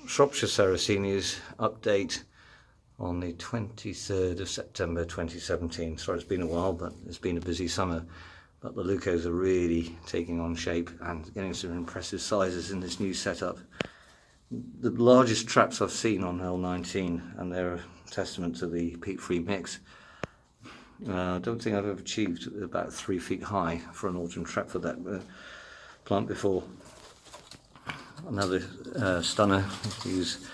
Shropshire Sarracenia's update on the 23rd of September 2017. Sorry, it's been a while, but it's been a busy summer. But the leucos are really taking on shape and getting some impressive sizes in this new setup. The largest traps I've seen on L19, and they're a testament to the peat-free mix. I don't think I've ever achieved about 3 feet high for an autumn trap for that plant before. Another stunner, to use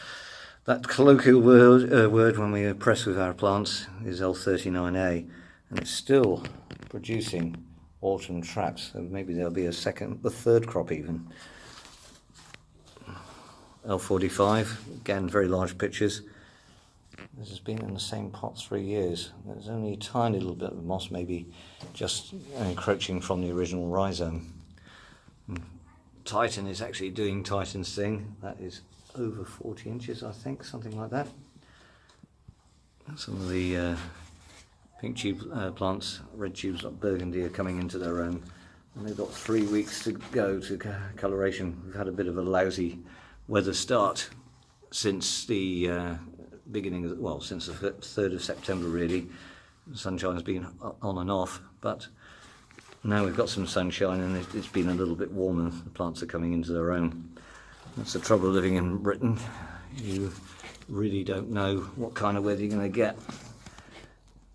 that colloquial word when we press with our plants, is L39A, and it's still producing autumn traps, so maybe there'll be a third crop even. L45, again very large pitches. This has been in the same pot 3 years. There's only a tiny little bit of moss, maybe just encroaching from the original rhizome. Titan is actually doing Titan's thing. That is over 40 inches, I think, something like that. Some of the pink tube plants, red tubes like Burgundy, are coming into their own, and they've got 3 weeks to go to coloration. We've had a bit of a lousy weather start since the beginning of, well, since the 3rd of September really. The sunshine's been on and off, but now we've got some sunshine and it's been a little bit warmer. The plants are coming into their own. That's the trouble of living in Britain. You really don't know what kind of weather you're going to get.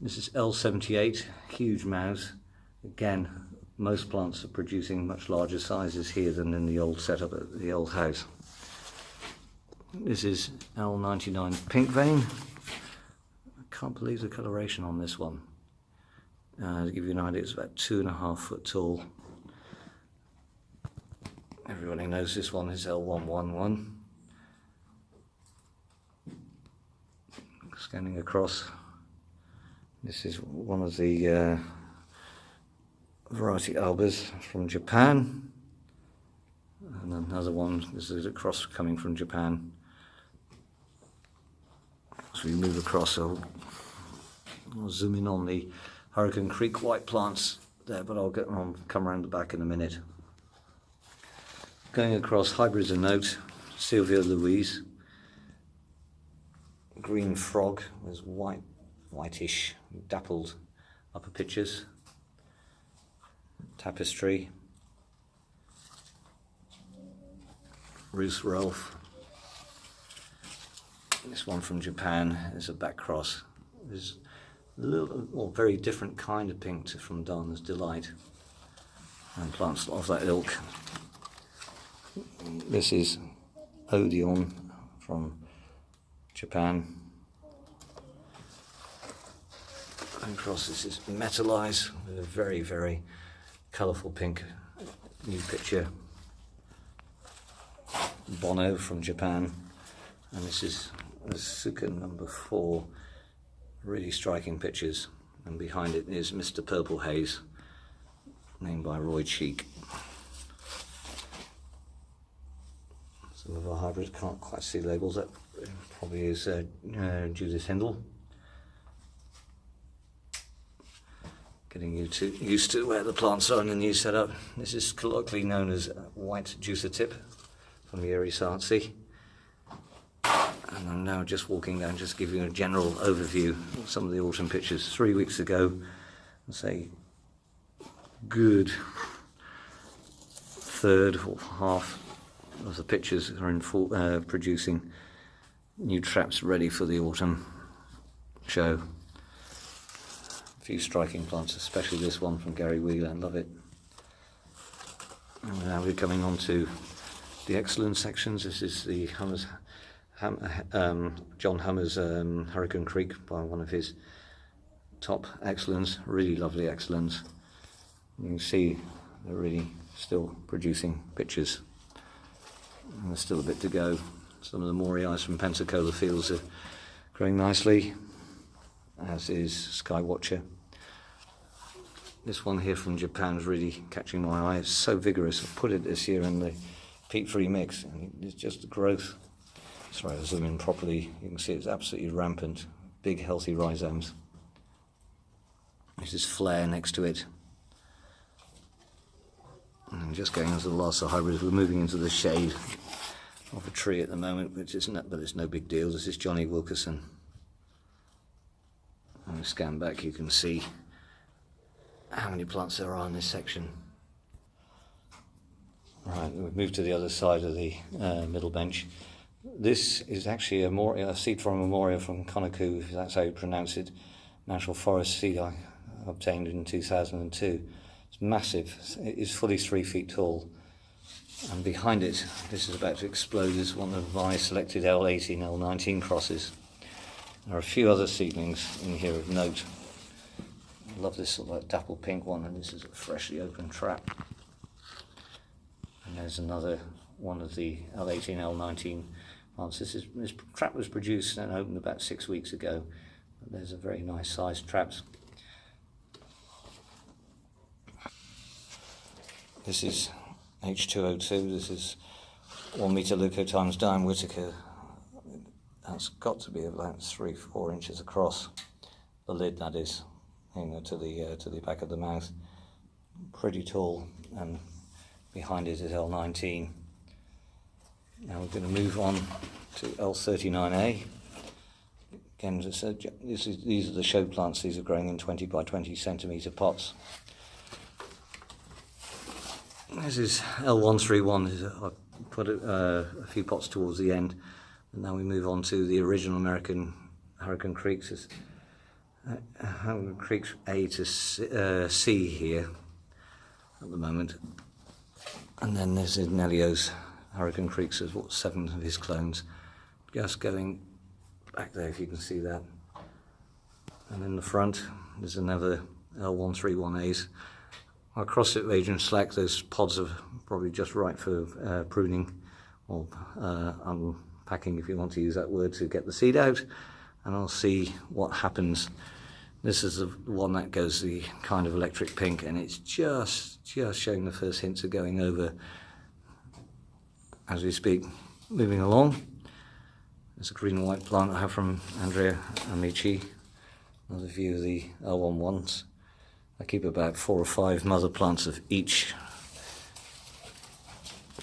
This is L78, huge mouse. Again, most plants are producing much larger sizes here than in the old setup at the old house. This is L99 pink vein. I can't believe the coloration on this one. To give you an idea, it's about 2.5 foot tall. Everybody knows this one is L111. Scanning across, this is one of the variety albas from Japan, and another one. This is a cross coming from Japan. So we move across, so I'll zoom in on the Hurricane Creek white plants there, but I'll come around the back in a minute. Going across, hybrids of note, Sylvia Louise, green frog with whitish, dappled upper pitches, tapestry, Ruth Rolfe. This one from Japan is a back cross. There's a little, or very different kind of pink from Dana's Delight, and plants of that ilk. This is Odeon from Japan. And across, this is Metalize with a very, very colourful pink new picture. Bono from Japan, and this is Asuka number 4. Really striking pictures, and behind it is Mr. Purple Haze, named by Roy Cheek. Some of our hybrids can't quite see labels. That probably is Judith Hindle. Getting used to where the plants are in the new setup. This is colloquially known as white juicer tip from the Erie Sarracenia. And I'm now just walking down, just giving you a general overview of some of the autumn pictures. 3 weeks ago, I'd say good third or half of the pictures are in full, producing new traps ready for the autumn show. A few striking plants, especially this one from Gary Wheeler, I love it. And now we're coming on to the excellent sections. This is the John Hummer's Hurricane Creek, by one of his top excellents, really lovely excellents. You can see they're really still producing pictures, and there's still a bit to go. Some of the Moriais from Pensacola fields are growing nicely, as is Skywatcher. This one here from Japan is really catching my eye. It's so vigorous. I've put it this year in the peat-free mix, and it's just the growth. Sorry, I'll zoom in properly. You can see it's absolutely rampant. Big, healthy rhizomes. This is Flare next to it. And just going into the last hybrids, we're moving into the shade. of a tree at the moment, which isn't, but it's no big deal. This is Johnny Wilkerson. When we scan back, you can see how many plants there are in this section. Right, we've moved to the other side of the middle bench. This is actually a seed from a Memoria from Conacoux, if that's how you pronounce it. Natural forest seed I obtained in 2002. It's massive. It is fully 3 feet tall. And behind it, this is about to explode, is one of my selected L18, L19 crosses. There are a few other seedlings in here of note. I love this sort of like dapple pink one, and this is a freshly opened trap. And there's another one of the L18, L19 plants. This trap was produced and opened about 6 weeks ago. There's a very nice sized traps. This is H202. This is 1 meter leuco Diane Whittaker. That's got to be about 3-4 inches across. The lid, that is, to the back of the mouth. Pretty tall, and behind it is L19. Now we're going to move on to L39A. Again, as I said, these are the show plants. These are growing in 20 by 20 centimetre pots. This is L131. I put a few pots towards the end, and now we move on to the original American Hurricane Creeks. Hurricane Creeks A to C here at the moment, and then there's Nelio's Hurricane Creeks as 7 of his clones, just going back there if you can see that. And in the front there's another L131As. I cross it with Adrian Slack. Those pods are probably just right for pruning or unpacking, if you want to use that word, to get the seed out, and I'll see what happens. This is the one that goes the kind of electric pink, and it's just showing the first hints of going over as we speak. Moving along, there's a green and white plant I have from Andrea Amici. Another view of the L11s. I keep about 4 or 5 mother plants of each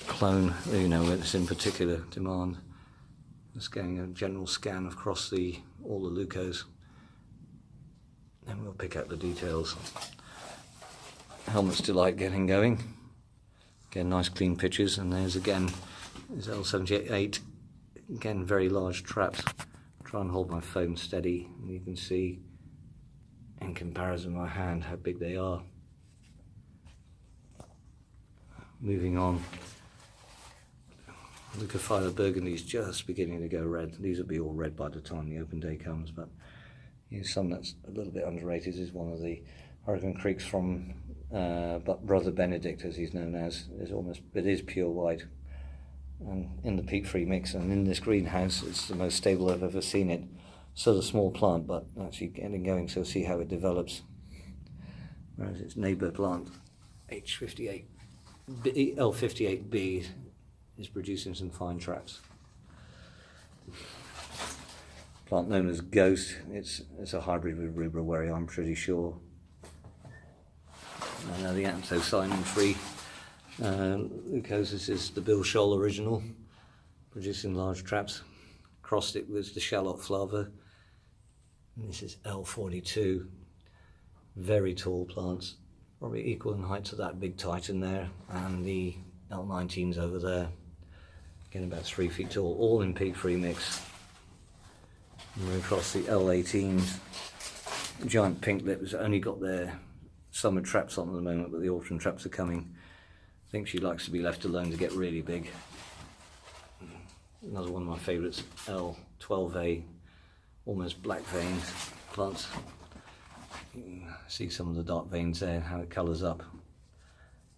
clone, it's in particular demand. Just getting a general scan across all the leucos. Then we'll pick out the details. Helmet's Delight getting going. Again, nice clean pictures, and there's L78. Again, very large traps. Try and hold my phone steady, and you can see in comparison with my hand how big they are. Moving on, leucophylla Burgundy is just beginning to go red. These will be all red by the time the open day comes, but some that's a little bit underrated is one of the Hurricane Creeks from Brother Benedict, as he's known as. It is pure white, and in the peat-free mix, and in this greenhouse it's the most stable I've ever seen it. Still a small plant, but actually getting going, so see how it develops. Whereas its neighbour plant, L58B, is producing some fine traps. Plant known as Ghost. It's a hybrid with Rubra, I'm pretty sure. And now the anthocyanin-free leucosis is the Bill Scholl original, producing large traps. Crossed it with the Shallot Flava. And this is L42. Very tall plants, probably equal in height to that big Titan there, and the L19's over there. Again, about 3 feet tall, all in peat-free mix. And we're across the L18s. Giant pink lips only got their summer traps on at the moment, but the autumn traps are coming. I think she likes to be left alone to get really big. Another one of my favourites, L12A, almost black veined plants. You can see some of the dark veins there, how it colours up.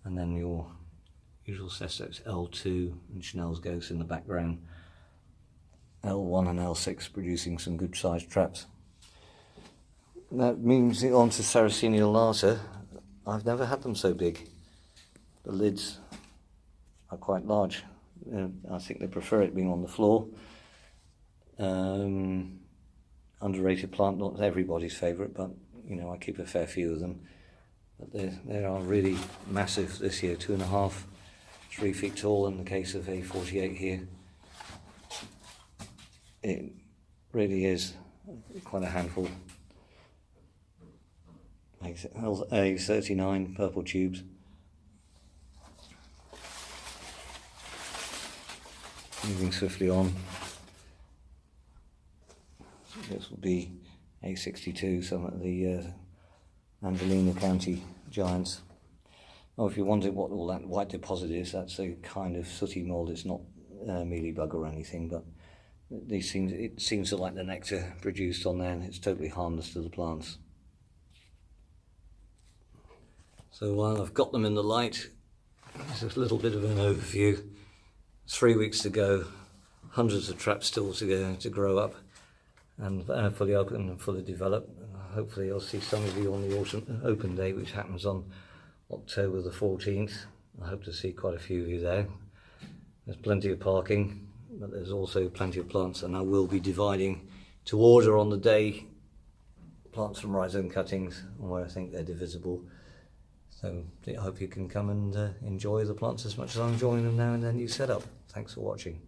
And then your usual suspects, L2 and Chanel's Ghost in the background. L1 and L6 producing some good sized traps. That moves it on to Sarracenia lata. I've never had them so big. The lids are quite large. I think they prefer it being on the floor. Underrated plant, not everybody's favourite, but I keep a fair few of them. But they are really massive this year, 2.5, 3 feet tall in the case of A48 here. it really is quite a handful. A39 purple tubes. Moving swiftly on. This will be A62, some of the Angelina County giants. Oh, if you wondered what all that white deposit is, that's a kind of sooty mould. It's not mealybug or anything, but it seems to like the nectar produced on there, and it's totally harmless to the plants. So while I've got them in the light, this is a little bit of an overview. It's 3 weeks to go, hundreds of traps still to go to grow up and fully open and fully develop. Hopefully I'll see some of you on the open day, which happens on October the 14th. I hope to see quite a few of you there. There's plenty of parking, but there's also plenty of plants, and I will be dividing to order on the day plants from rhizome cuttings where I think they're divisible. So I hope you can come and enjoy the plants as much as I'm enjoying them now in their new setup. Thanks for watching.